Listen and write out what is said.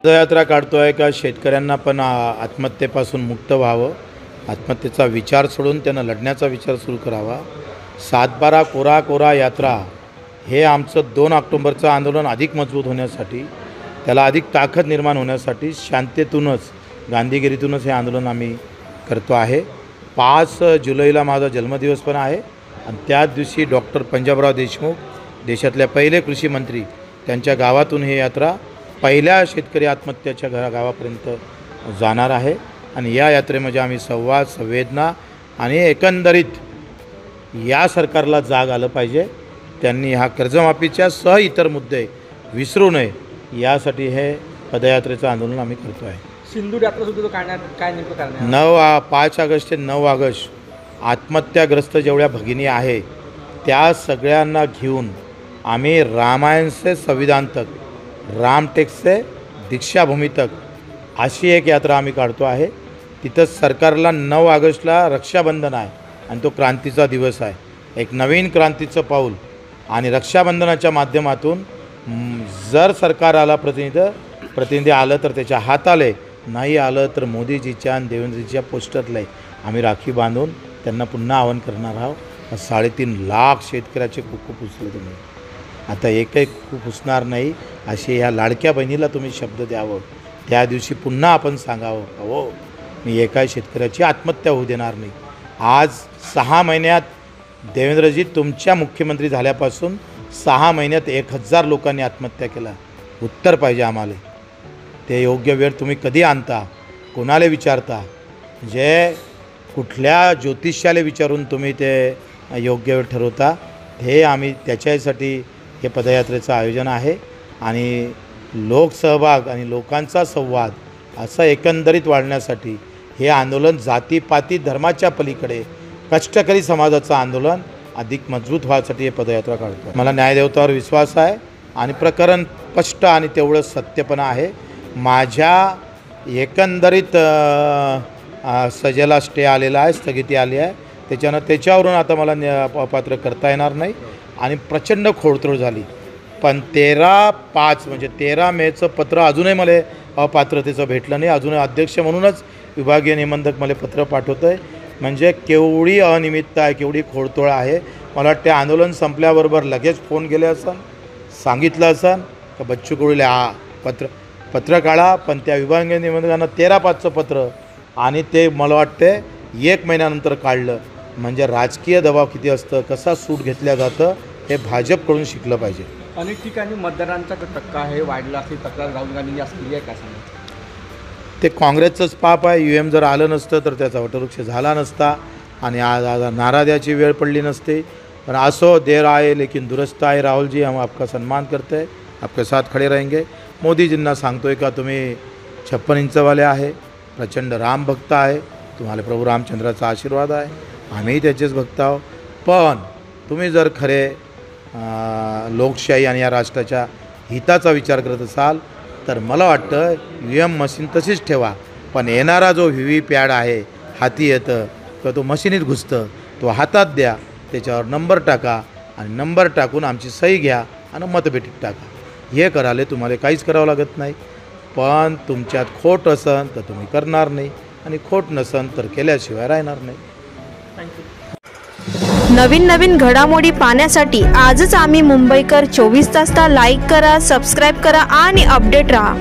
पदयात्रा काढतोय का शेतकऱ्यांना पण आत्महत्येपासून मुक्त व्हावं, आत्महत्येचा विचार सोडून त्यांना लढण्याचा विचार सुरू करावा। 7/12 कोरा कोरा यात्रा हे आमचं 2 ऑक्टोबरचं आंदोलन अधिक मजबूत होण्यासाठी, त्याला अधिक ताकद निर्माण होण्यासाठी शांततेतूनच, गांधीगिरीतूनच हे आंदोलन आम्ही करतो आहे। 5 जुलैला माझा जन्मदिवस पण आहे आणि त्याच दिवशी डॉक्टर पंजाबराव देशमुख, देशातले पहिले कृषी मंत्री, त्यांच्या गावातून ही यात्रा पहिल्या शेतकरी आत्महत्याच्या गावापर्यंत जाणार आहे आणि या यात्रेमध्ये आम्ही संवाद, संवेदना आणि एकंदरीत या सरकारला जाग आलं पाहिजे, त्यांनी हा कर्जमाफीच्या सह इतर मुद्दे विसरू नये यासाठी हे पदयात्रेचं आंदोलन आम्ही करतो आहे। सिंदूर यात्रा सुद्धा काढण्यात काय नेमकं करणार? 5 ऑगस्ट ते 9 ऑगस्ट आत्महत्याग्रस्त जेवढ्या भगिनी आहे त्या सगळ्यांना घेऊन आम्ही रामायण से संविधान तक, रामटेक से दीक्षाभूमी तक अशी एक यात्रा आम्ही काढतो आहे। तिथं सरकारला 9 ऑगस्टला रक्षाबंधन आहे आणि तो क्रांतीचा दिवस आहे, एक नवीन क्रांतीचं पाऊल आणि रक्षाबंधनाच्या माध्यमातून जर सरकार आला, प्रतिनिधी आलं तर त्याच्या हाताले, नाही आलं तर मोदीजीच्या आणि देवेंद्रजीच्या पोस्टरला आम्ही राखी बांधून त्यांना पुन्हा आवाहन करणार आहोत। 3.5 लाख शेतकऱ्याचे कुक्कू पुसले तुम्ही, आता एकही कुक्कू पुसणार नाही असे ह्या लाडक्या बहिणीला तुम्ही शब्द द्यावं। त्या दिवशी पुन्हा आपण सांगावं, हो मी एकाही शेतकऱ्याची आत्महत्या होऊ देणार नाही। आज 6 महिन्यात देवेंद्रजी तुमच्या मुख्यमंत्री झाल्यापासून 6 महिन्यात 1000 लोकांनी आत्महत्या केला। उत्तर पाहिजे आम्हाला, ते योग्य वेळ तुम्ही कधी आणता, कोणाला विचारता, जे कुठल्या ज्योतिषाला विचारून तुम्ही ते योग्य वेळ ठरवता, हे आम्ही त्याच्यासाठी हे पदयात्रेचं आयोजन आहे आणि लोकसहभाग आणि लोकांचा संवाद असं एकंदरीत वाढण्यासाठी हे आंदोलन जातीपाती धर्माच्या पलीकडे कष्टकरी समाजाचं आंदोलन अधिक मजबूत व्हायसाठी हे पदयात्रा काढतो। मला न्यायदेवतावर विश्वास आहे आणि प्रकरण स्पष्ट आणि तेवढं सत्यपणा आहे। माझ्या एकंदरीत सजेला स्टे आलेला आहे, स्थगिती आली आहे, त्याच्यावरून आता मला अपात्र करता येणार नाही आणि प्रचंड खोडतोड झाली। पण 13/5 म्हणजे 13 मेचं पत्र अजूनही मला अपात्रतेचं भेटलं नाही। अजूनही अध्यक्ष म्हणूनच विभागीय निबंधक मला पत्र पाठवतं आहे, म्हणजे केवढी अनियमितता आहे, केवढी खोडतोड आहे। मला वाटते आंदोलन संपल्याबरोबर लगेच फोन गेले असन, सांगितलं असन का बच्चू कडूला पत्र काढा, पण त्या विभागीय निबंधकांना 13/5चं पत्र आणि ते मला वाटते 1 महिन्यानंतर काढलं। म्हणजे राजकीय दबाव किती असतं, कसा सूट घेतल्या जातं हे भाजपकडून शिकलं पाहिजे। अनेक ठिकाणी मतदारांचा टक्का आहे वाढला असली तक्रार राहुल गांधींनी असं केली आहे का सांगा? ते काँग्रेसचंच पाप आहे। UM जर आलं नसतं तर त्याचा वटवृक्ष झाला नसता आणि आज नारा द्यायची वेळ पडली नसते। पण असो, देर आए लेकिन दुरुस्त आए। राहुल जी, हम आपका सम्मान करते हैं, आपके साथ खड़े रहेंगे। मोदीजींना सांगतोय का तुम्ही 56 इंचवाले आहे, प्रचंड राम भक्त आहे, तुम्हाला प्रभू रामचंद्राचा आशीर्वाद आहे, आम्हीही त्याचेच भक्त आहोत। पण तुम्ही जर खरे लोकशाही आणि या राष्ट्राच्या हिताचा विचार करत असाल तर मला वाटतं UM मशीन तशीच ठेवा, पण येणारा जो VVPAT आहे, हाती येतं किंवा तो मशीनीत घुसतं, तो हातात द्या, त्याच्यावर नंबर टाका आणि नंबर टाकून आमची सही घ्या आणि मतपेटीत टाका। हे करायला तुम्हाला काहीच करावं लागत नाही। पण तुमच्यात खोट असन तर तुम्ही करणार नाही आणि खोट नसन तर केल्याशिवाय राहणार नाही। नवीन घडामोडी पाहण्यासाठी आजच आम्ही मुंबईकर 24 तासला लाईक करा, सबस्क्राईब करा आणि अपडेट रहा।